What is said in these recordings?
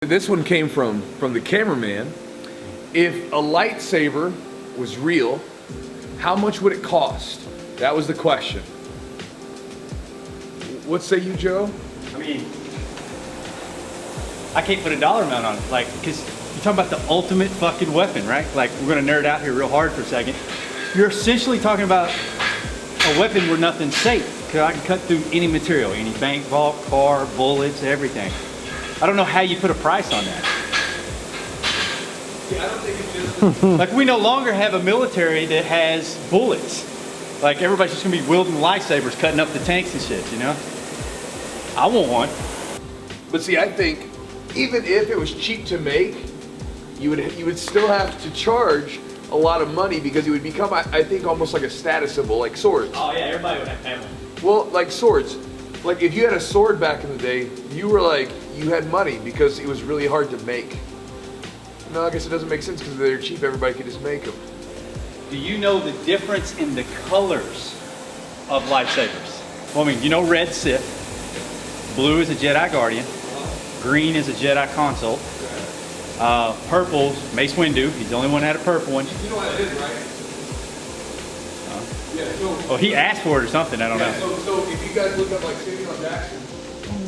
This one came from the cameraman. If a lightsaber was real, how much would it cost? That was the question. What say you, Joe? I mean, I can't put a dollar amount on it, like, because you're talking about the ultimate fucking weapon, right? Like, we're gonna nerd out here real hard for a second. You're essentially talking about a weapon where nothing's safe, because I can cut through any material, any bank vault, car, bullets, everything. I don't know how you put a price on that. Yeah, I don't think it's just Like, we no longer have a military that has bullets. Like, everybody's just gonna be wielding lightsabers, cutting up the tanks and shit, you know? I want one. But see, I think even if it was cheap to make, you would still have to charge a lot of money because it would become, I think, almost like a status symbol, like swords. Oh yeah, everybody would have one. Well, like swords. Like if you had a sword back in the day, you were like, you had money because it was really hard to make. No, I guess it doesn't make sense because they're cheap, everybody could just make them. Do you know the difference in the colors of lightsabers? Well, I mean, you know red's Sith, blue is a Jedi Guardian, green is a Jedi Consult, purple's Mace Windu, he's the only one that had a purple one. You know what it is, right? Yeah, so, Oh, he asked for it or something, I don't know. So if you guys look up like Samuel Jackson,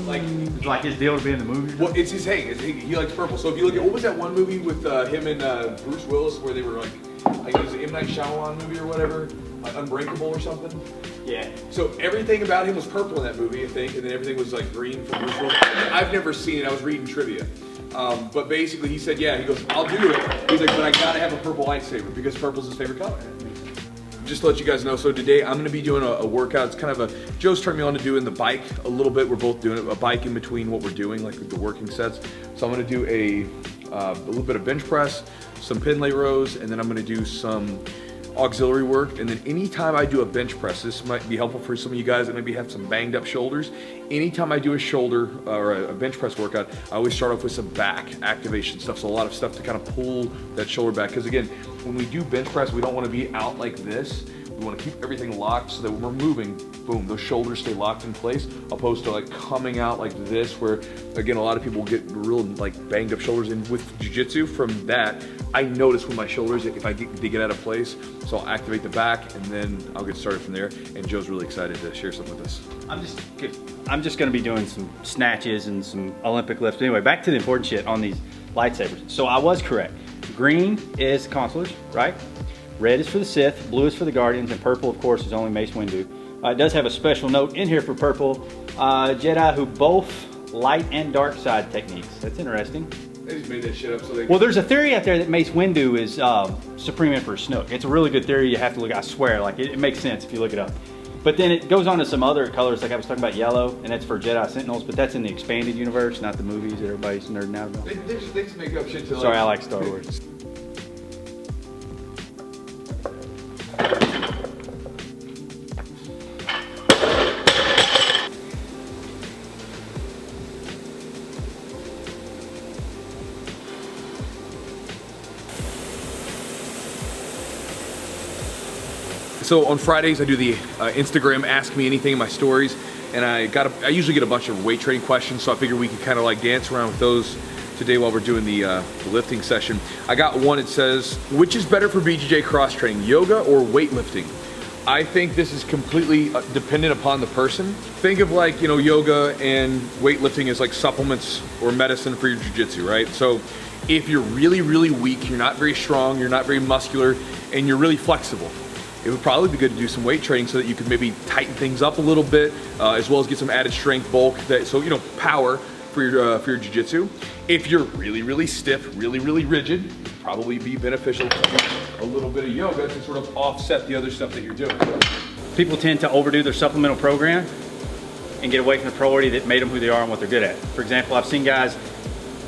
like It's like his deal to be in the movie? well, it's his hang. He likes purple. So if you look at what was that one movie with him and Bruce Willis where they were like, I think it was the M. Night Shyamalan movie or whatever, like Unbreakable or something. Yeah. So everything about him was purple in that movie, I think, and then everything was like green from Bruce Willis. I've never seen it. I was reading trivia. But basically he said, yeah, he goes, I'll do it. He's like, but I gotta have a purple lightsaber because purple's his favorite color. Just to let you guys know, so today I'm going to be doing a workout. It's kind of a, Joe's turned me on to doing the bike a little bit. We're both doing a bike in between what we're doing, like the working sets. So I'm going to do a little bit of bench press, some pendlay rows, and then I'm going to do some auxiliary work. And then anytime I do a bench press, this might be helpful for some of you guys that maybe have some banged up shoulders. Anytime I do a shoulder or a bench press workout, I always start off with some back activation stuff. So a lot of stuff to kind of pull that shoulder back. Because again, when we do bench press, we don't want to be out like this. We want to keep everything locked so that when we're moving, boom, those shoulders stay locked in place, opposed to like coming out like this, where again, a lot of people get real like banged up shoulders. And with jiu-jitsu, from that, I notice when my shoulders, if they get out of place, so I'll activate the back and then I'll get started from there. And Joe's really excited to share something with us. I'm just going to be doing some snatches and some Olympic lifts. Anyway, back to the important shit on these lightsabers. So I was correct. Green is consulars, right? Red is for the Sith, blue is for the Guardians, and purple, of course, is only Mace Windu. It does have a special note in here for purple. Jedi who both light and dark side techniques. That's interesting. They just made that shit up so they. Well, there's a theory out there that Mace Windu is Supreme Emperor Snoke. It's a really good theory. You have to look. I swear, like it makes sense if you look it up. But then it goes on to some other colors, like I was talking about yellow, and that's for Jedi Sentinels. But that's in the expanded universe, not the movies that everybody's nerding out about. They just make up shit to Sorry, I like Star Wars. So on Fridays I do the Instagram Ask Me Anything in my stories, and I usually get a bunch of weight training questions, so I figured we could kind of like dance around with those today while we're doing the lifting session. I got one. It says, which is better for BJJ cross training, yoga or weightlifting? I think this is completely dependent upon the person. Think of like, you know, yoga and weightlifting as like supplements or medicine for your jiu-jitsu, right? So if you're really, really weak, you're not very strong, you're not very muscular, and you're really flexible, it would probably be good to do some weight training so that you could maybe tighten things up a little bit, as well as get some added strength, bulk, so you know, power for your jiu-jitsu. If you're really, really stiff, really, really rigid, it'd probably be beneficial to do a little bit of yoga to sort of offset the other stuff that you're doing. People tend to overdo their supplemental program and get away from the priority that made them who they are and what they're good at. For example, I've seen guys,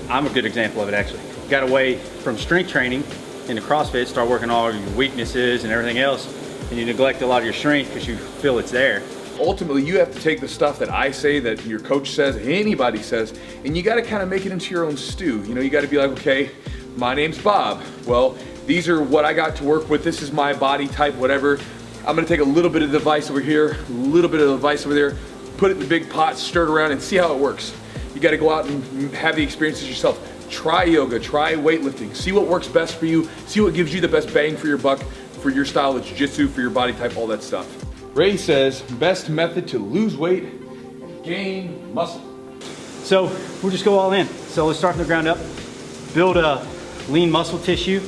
I'm a good example of it actually, got away from strength training into CrossFit, start working all your weaknesses and everything else, and you neglect a lot of your strength because you feel it's there. Ultimately, you have to take the stuff that I say, that your coach says, anybody says, and you got to kind of make it into your own stew. You know, you got to be like, okay, my name's Bob. Well, these are what I got to work with. This is my body type, whatever. I'm going to take a little bit of the device over here, a little bit of the device over there, put it in the big pot, stir it around, and see how it works. You got to go out and have the experiences yourself. Try yoga, try weightlifting. See what works best for you. See what gives you the best bang for your buck, for your style of jiu-jitsu, for your body type, all that stuff. Ray says, best method to lose weight and gain muscle. So we'll just go all in. So let's start from the ground up. Build a lean muscle tissue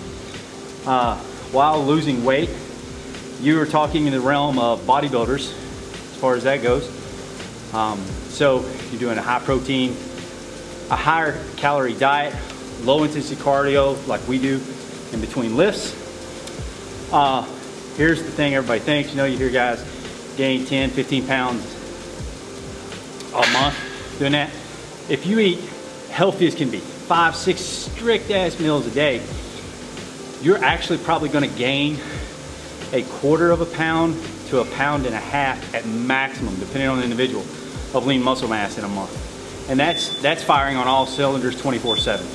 while losing weight. You were talking in the realm of bodybuilders as far as that goes. So you're doing a high protein, a higher calorie diet, low intensity cardio like we do in between lifts. Here's the thing everybody thinks, you know, you hear guys gain 10, 15 pounds a month doing that. If you eat healthy as can be, 5, 6 strict ass meals a day, you're actually probably gonna gain a 1/4 of a pound to 1.5 pounds at maximum, depending on the individual, of lean muscle mass in a month. And that's firing on all cylinders 24/7.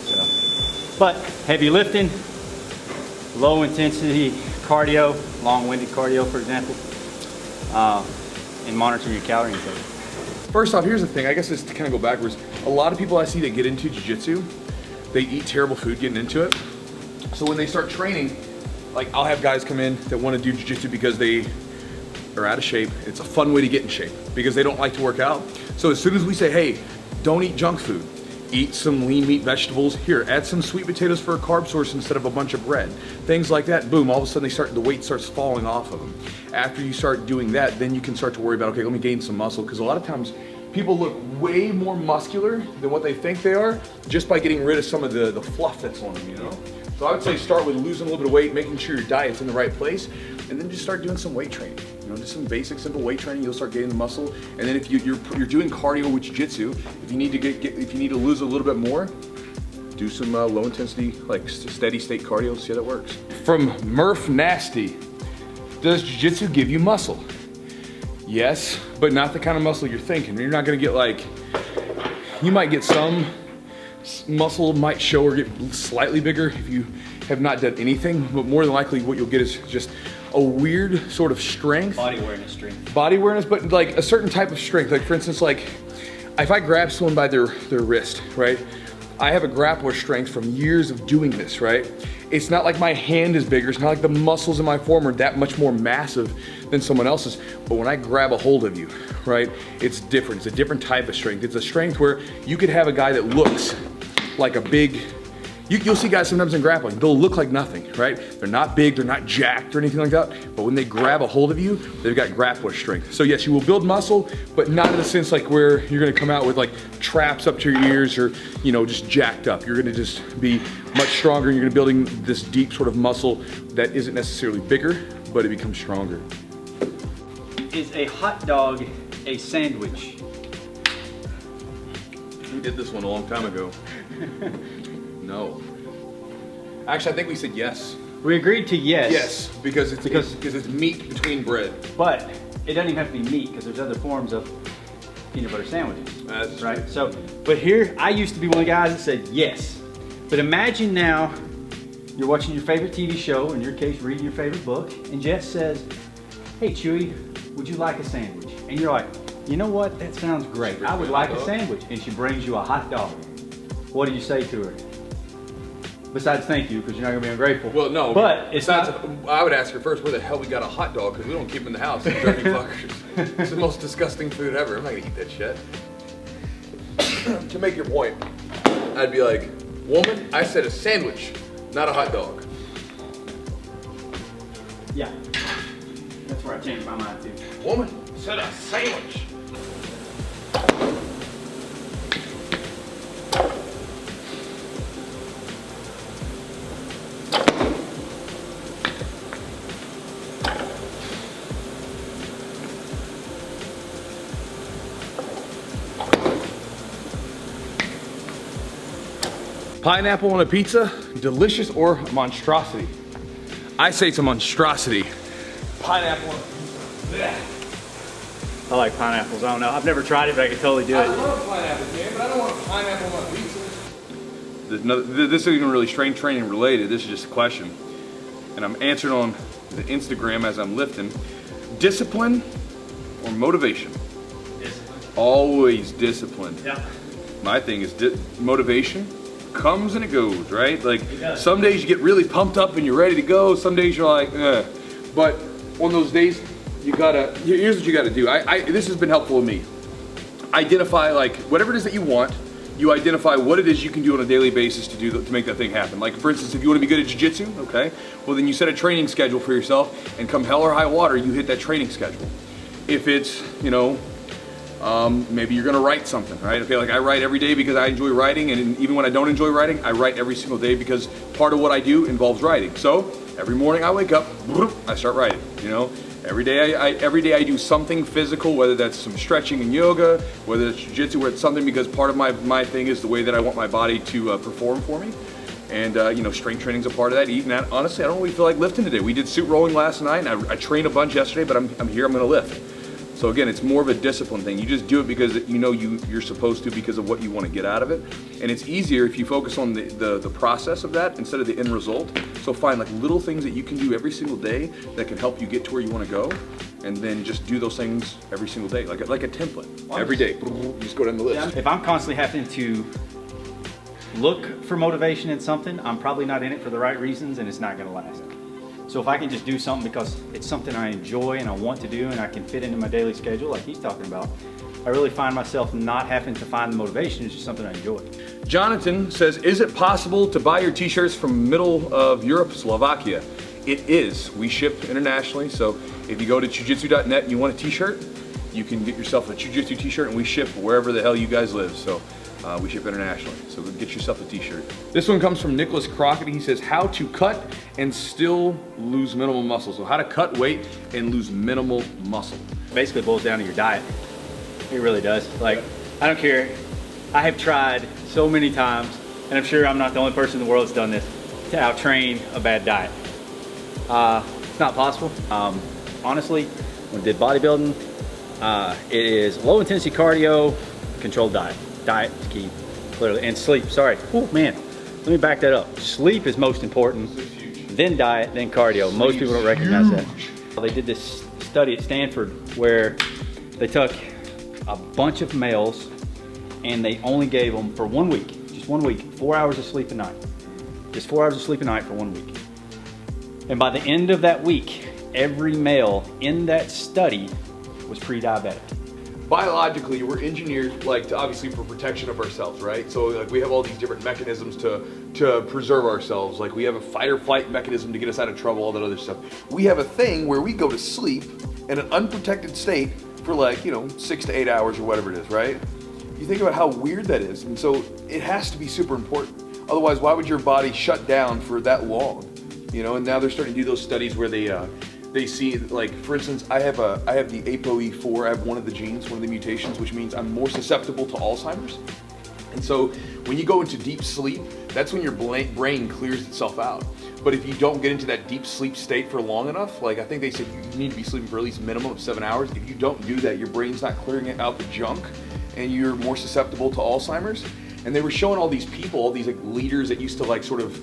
So, but heavy lifting, low intensity cardio, long-winded cardio, for example, and monitoring your calorie intake. First off, here's the thing, I guess just to kind of go backwards, a lot of people I see that get into jiu-jitsu, they eat terrible food getting into it. So when they start training, like I'll have guys come in that want to do jiu-jitsu because they are out of shape. It's a fun way to get in shape because they don't like to work out. So as soon as we say, hey, don't eat junk food, eat some lean meat vegetables, here, add some sweet potatoes for a carb source instead of a bunch of bread. Things like that, boom, all of a sudden the weight starts falling off of them. After you start doing that, then you can start to worry about, okay, let me gain some muscle, because a lot of times people look way more muscular than what they think they are just by getting rid of some of the fluff that's on them, you know? So I would say start with losing a little bit of weight, making sure your diet's in the right place, and then just start doing some weight training. You know, just some basic, simple weight training. You'll start getting the muscle. And then if you're doing cardio with jiu-jitsu, if you need to lose a little bit more, do some low intensity, like steady state cardio. See how that works. From Murph Nasty, does jiu-jitsu give you muscle? Yes, but not the kind of muscle you're thinking. You're not gonna get like, you might get some muscle might show or get slightly bigger if you have not done anything, but more than likely what you'll get is just a weird sort of strength. Body awareness strength. Body awareness, but like a certain type of strength. Like for instance, like if I grab someone by their wrist, right? I have a grappler strength from years of doing this, right? It's not like my hand is bigger. It's not like the muscles in my form are that much more massive than someone else's. But when I grab a hold of you, right? It's different. It's a different type of strength. It's a strength where you could have a guy that looks like a big, you'll see guys sometimes in grappling, they'll look like nothing, right? They're not big, they're not jacked or anything like that, but when they grab a hold of you, they've got grappler strength. So yes, you will build muscle, but not in the sense like where you're gonna come out with like traps up to your ears or, you know, just jacked up. You're gonna just be much stronger and you're gonna be building this deep sort of muscle that isn't necessarily bigger, but it becomes stronger. Is a hot dog a sandwich? We did this one a long time ago. No. Actually, I think we said yes. We agreed to yes. Yes, because it's meat between bread. But it doesn't even have to be meat because there's other forms of peanut butter sandwiches. That's right. true. So, but here I used to be one of the guys that said yes. But imagine now you're watching your favorite TV show, in your case, reading your favorite book, and Jess says, "Hey, Chewy, would you like a sandwich?" And you're like, "You know what? That sounds great. I would like a sandwich." And she brings you a hot dog. What do you say to her? Besides thank you, because you're not gonna be ungrateful. Well, no. But it's not. I would ask her first, where the hell we got a hot dog? Because we don't keep them in the house. Dirty fuckers. It's the most disgusting food ever. I'm not gonna eat that shit. To make your point, I'd be like, woman, I said a sandwich, not a hot dog. Yeah. That's where I changed my mind too. Woman, I said a sandwich. Pineapple on a pizza, delicious or monstrosity? I say it's a monstrosity. Pineapple on a pizza. I like pineapples. I don't know. I've never tried it, but I could totally do it. I love pineapples, man, but I don't want pineapple on my pizza. This isn't even really strength training related. This is just a question. And I'm answering on the Instagram as I'm lifting. Discipline or motivation? Discipline. Always discipline. Yeah. My thing is motivation. comes and it goes, right? Like some days you get really pumped up and you're ready to go. Some days you're like, eh. But on those days, you gotta, here's what you gotta do. This has been helpful to me. Identify like whatever it is that you want. You identify what it is you can do on a daily basis to make that thing happen. Like for instance, if you want to be good at jiu-jitsu, okay, well then you set a training schedule for yourself, and come hell or high water, you hit that training schedule. If it's, you know, maybe you're gonna write something, right? Okay, like I write every day because I enjoy writing, and even when I don't enjoy writing, I write every single day because part of what I do involves writing. So every morning I wake up, I start writing, you know? Every day I do something physical, whether that's some stretching and yoga, whether it's jiu-jitsu, whether it's something, because part of my thing is the way that I want my body to perform for me. And you know, strength training's a part of that. Eating that, honestly, I don't really feel like lifting today. We did suit rolling last night, and I trained a bunch yesterday, but I'm here, I'm gonna lift. So again, it's more of a discipline thing. You just do it because you know you're supposed to, because of what you want to get out of it. And it's easier if you focus on the process of that instead of the end result. So find like little things that you can do every single day that can help you get to where you want to go, and then just do those things every single day, like a template. Every day, you just go down the list. If I'm constantly having to look for motivation in something, I'm probably not in it for the right reasons, and it's not going to last. So if I can just do something because it's something I enjoy and I want to do and I can fit into my daily schedule like he's talking about, I really find myself not having to find the motivation. It's just something I enjoy. Jonathan says, is it possible to buy your t-shirts from middle of Europe, Slovakia? It is. We ship internationally, so if you go to chewjitsu.net and you want a t-shirt, you can get yourself a Chewjitsu t-shirt, and we ship wherever the hell you guys live. So we ship internationally, so get yourself a t-shirt. This one comes from Nicholas Crockett. He says, how to cut and still lose minimal muscle. So how to cut weight and lose minimal muscle. Basically it boils down to your diet. It really does. Like, I don't care. I have tried so many times, and I'm sure I'm not the only person in the world that's done this, to out-train a bad diet. It's not possible. Honestly, when I did bodybuilding, it is low intensity cardio, controlled diet. Diet is key, literally, and sleep, sorry. Oh man, let me back that up. Sleep is most important, then diet, then cardio. Most people don't recognize that. They did this study at Stanford where they took a bunch of males and they only gave them for 1 week, just 1 week, 4 hours of sleep a night. Just 4 hours of sleep a night for 1 week. And by the end of that week, every male in that study was pre-diabetic. Biologically, we're engineered like to, obviously, for protection of ourselves, right? So like we have all these different mechanisms to preserve ourselves. Like we have a fight or flight mechanism to get us out of trouble, all that other stuff. We have a thing where we go to sleep in an unprotected state for like, you know, 6 to 8 hours or whatever it is, right? You think about how weird that is. And so it has to be super important. Otherwise, why would your body shut down for that long? You know, and now they're starting to do those studies where they see, like, for instance, I have the ApoE4, I have one of the genes, one of the mutations, which means I'm more susceptible to Alzheimer's. And so when you go into deep sleep, that's when your brain clears itself out. But if you don't get into that deep sleep state for long enough, like I think they said you need to be sleeping for at least minimum of 7 hours. If you don't do that, your brain's not clearing out the junk, and you're more susceptible to Alzheimer's. And they were showing all these people, all these like leaders that used to like sort of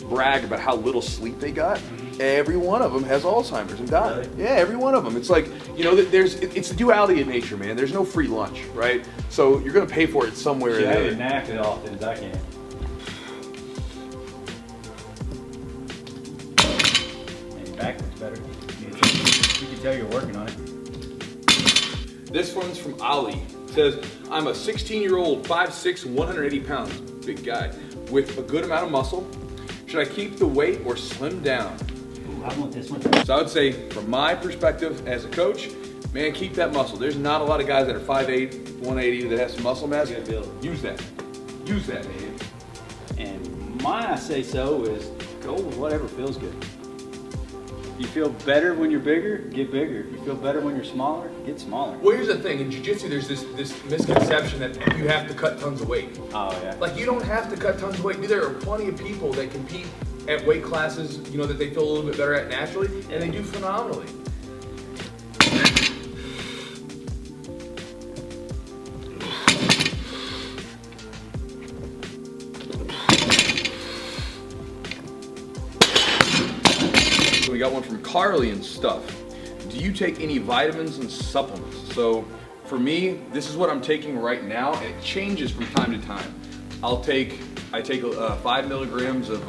brag about how little sleep they got. Every one of them has Alzheimer's and died. Really? Yeah, every one of them. It's like, you know, it's the duality of nature, man. There's no free lunch, right? So you're gonna pay for it somewhere. Yeah, I haven't napped as often as I can. Maybe backwards better. You can tell you're working on it. This one's from Ali. It says, I'm a 16-year-old, 5'6", 180 pounds, big guy, with a good amount of muscle. Should I keep the weight or slim down? Ooh, I want this one. So I would say, from my perspective as a coach, man, keep that muscle. There's not a lot of guys that are 5'8", 180 that have some muscle mass. Use that. Use that, man. And my I say so is go with whatever feels good. You feel better when you're bigger, get bigger. If you feel better when you're smaller, get smaller. Well, here's the thing. In jiu-jitsu, there's this misconception that you have to cut tons of weight. Oh, yeah. Like, you don't have to cut tons of weight. There are plenty of people that compete at weight classes, you know, that they feel a little bit better at naturally, and they do phenomenally. We got one from Carly and stuff. Do you take any vitamins and supplements? So for me, this is what I'm taking right now, and it changes from time to time. I I take 5 milligrams of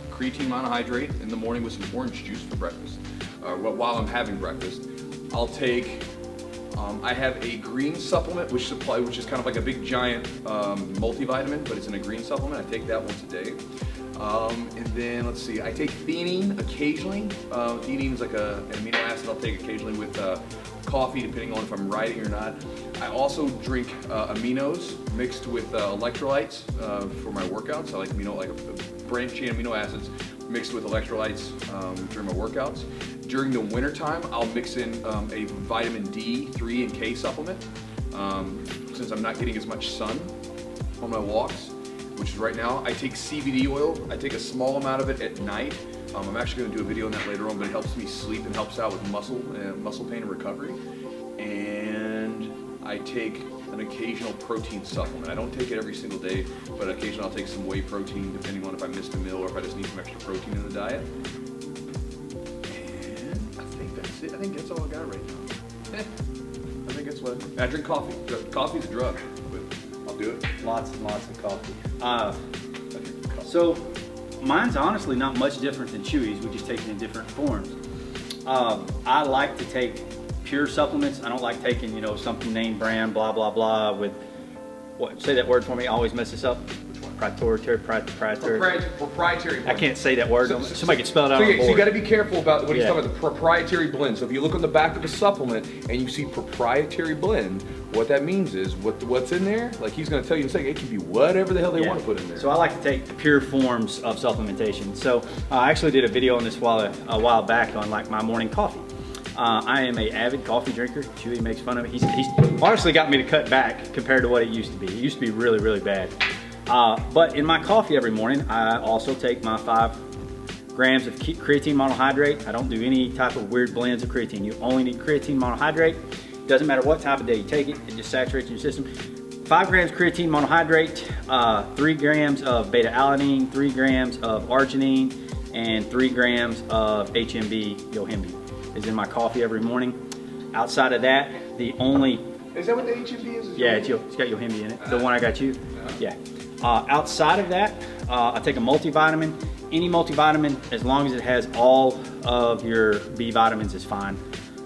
creatine monohydrate in the morning with some orange juice for breakfast. While I'm having breakfast, I'll take. I have a green supplement which is kind of like a big giant multivitamin, but it's in a green supplement. I take that once a day. And then let's see, I take theanine occasionally. Theanine is like an amino acid I'll take occasionally with coffee, depending on if I'm riding or not. I also drink aminos mixed with electrolytes for my workouts. I like branched chain amino acids mixed with electrolytes during my workouts. During the winter time, I'll mix in a vitamin D3 and K supplement since I'm not getting as much sun on my walks, which is right now. I take Cbd oil. I take a small amount of it at night. I'm actually going to do a video on that later on, but it helps me sleep and helps out with muscle pain and recovery. And I take an occasional protein supplement. I don't take it every single day, but occasionally I'll take some whey protein depending on if I missed a meal or if I just need some extra protein in the diet. And I think that's it. I think that's all I got right now. I think that's what I drink coffee. Coffee's a drug, but I'll do it. Lots and lots of coffee. So mine's honestly not much different than Chewy's. We just take it in different forms. I like to take pure supplements. I don't like taking, something name brand, blah, blah, blah with, say that word for me, I always mess this up. Proprietary. Proprietary. I can't say that word. Somebody can spell it out on the board. So you got to be careful about what he's talking about, the proprietary blend. So if you look on the back of a supplement and you see proprietary blend, what that means is what's in there, like he's going to tell you in a second, it can be whatever the hell they want to put in there. So I like to take pure forms of supplementation. So I actually did a video on this a while back on like my morning coffee. I am an avid coffee drinker. Chewy makes fun of it. He's honestly got me to cut back compared to what it used to be. It used to be really, really bad. But in my coffee every morning, I also take my 5 grams of creatine monohydrate. I don't do any type of weird blends of creatine. You only need creatine monohydrate. Doesn't matter what type of day you take it, it just saturates your system. 5 grams creatine monohydrate, 3 grams of beta-alanine, 3 grams of arginine, and 3 grams of HMB yohimbe is in my coffee every morning. Outside of that, the only... Is that what the HMB is? Yeah, it's got yohimbe in it. The one I got you? Yeah. Outside of that, I take a multivitamin. Any multivitamin, as long as it has all of your B vitamins, is fine.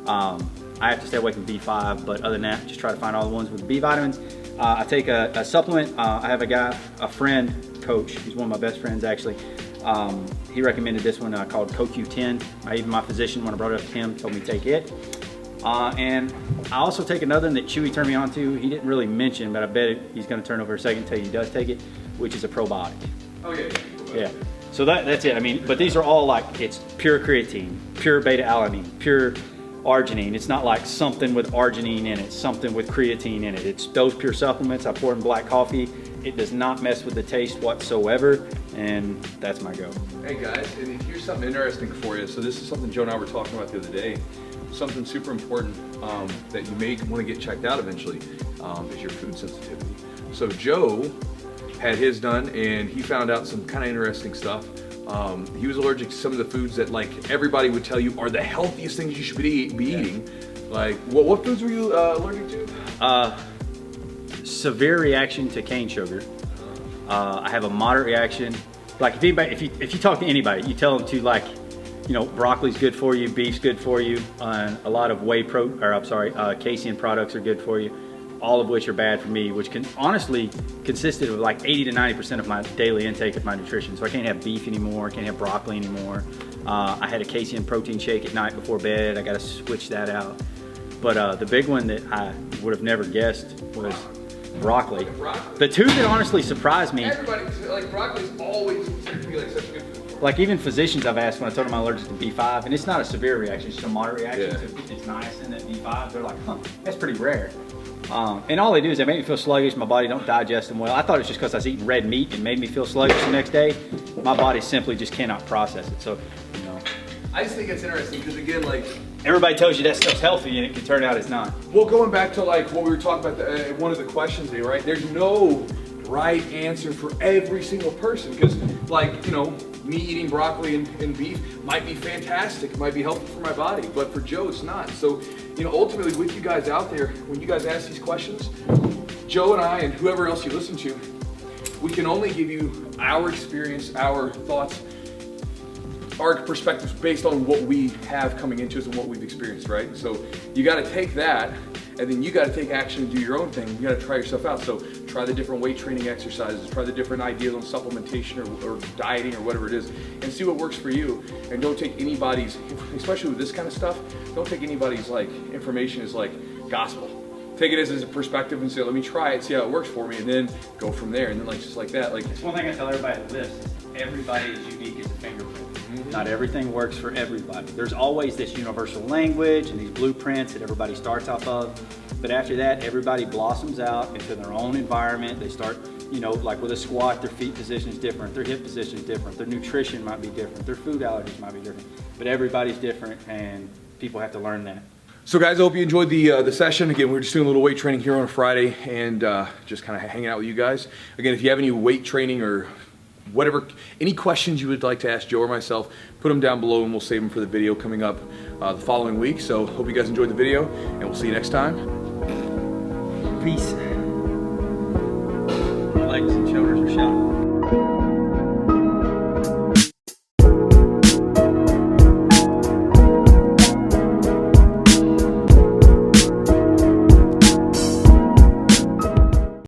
I have to stay away from B5, but other than that, just try to find all the ones with B vitamins. I take a supplement. I have a friend, coach. He's one of my best friends, actually. He recommended this one called CoQ10. Even my physician, when I brought it up to him, told me to take it. And I also take another one that Chewy turned me on to. He didn't really mention, but I bet he's going to turn over a second and tell you he does take it, which is a probiotic. Oh yeah. Yeah. So that's it. I mean, but these are all like, it's pure creatine, pure beta-alanine, pure arginine. It's not like something with arginine in it, something with creatine in it. It's those pure supplements. I pour in black coffee. It does not mess with the taste whatsoever, and that's my go. Hey guys, and here's something interesting for you. So this is something Joe and I were talking about the other day. Something super important that you may want to get checked out eventually is your food sensitivity. So Joe had his done, and he found out some kind of interesting stuff. He was allergic to some of the foods that like everybody would tell you are the healthiest things you should be eating. Like, what foods were you allergic to? Severe reaction to cane sugar. I have a moderate reaction. Like if you talk to anybody, you tell them to like, broccoli's good for you, beef's good for you, and a lot of casein products are good for you, all of which are bad for me, which honestly consisted of like 80 to 90% of my daily intake of my nutrition. So I can't have beef anymore, I can't have broccoli anymore. I had a casein protein shake at night before bed. I got to switch that out. But the big one that I would have never guessed was broccoli. The two that honestly surprised me. Everybody, like broccoli's always considered to be like such a good food. Like even physicians I've asked when I told them I'm allergic to B5, and it's not a severe reaction, it's just a moderate reaction to it's niacin at B5. They're like, that's pretty rare. And all they do is they make me feel sluggish, my body don't digest them well. I thought it was just because I was eating red meat and made me feel sluggish the next day. My body simply just cannot process it. So, I just think it's interesting because again, like, everybody tells you that stuff's healthy and it can turn out it's not. Well, going back to like what we were talking about, one of the questions there, right? There's no right answer for every single person because like, me eating broccoli and beef might be fantastic, might be helpful for my body, but for Joe it's not. So, ultimately with you guys out there, when you guys ask these questions, Joe and I and whoever else you listen to, we can only give you our experience, our thoughts, our perspectives based on what we have coming into us and what we've experienced, right? So you got to take that, and then you got to take action and do your own thing. You got to try yourself out. So try the different weight training exercises, try the different ideas on supplementation or dieting or whatever it is, and see what works for you. And don't take anybody's, especially with this kind of stuff, don't take anybody's like information as like gospel. Take it as a perspective and say, let me try it, see how it works for me, and then go from there. And then like just like that, like it's one thing I tell everybody that lifts: everybody is unique as a fingerprint. Not everything works for everybody. There's always this universal language and these blueprints that everybody starts off of. But after that, everybody blossoms out into their own environment. They start, you know, like with a squat, their feet position is different, their hip position is different, their nutrition might be different, their food allergies might be different. But everybody's different, and people have to learn that. So guys, I hope you enjoyed the session. Again, we're just doing a little weight training here on a Friday and just kind of hanging out with you guys. Again, if you have any weight training or whatever, any questions you would like to ask Joe or myself, put them down below and we'll save them for the video coming up the following week. So hope you guys enjoyed the video and we'll see you next time. Peace. Legs and shoulders are shot.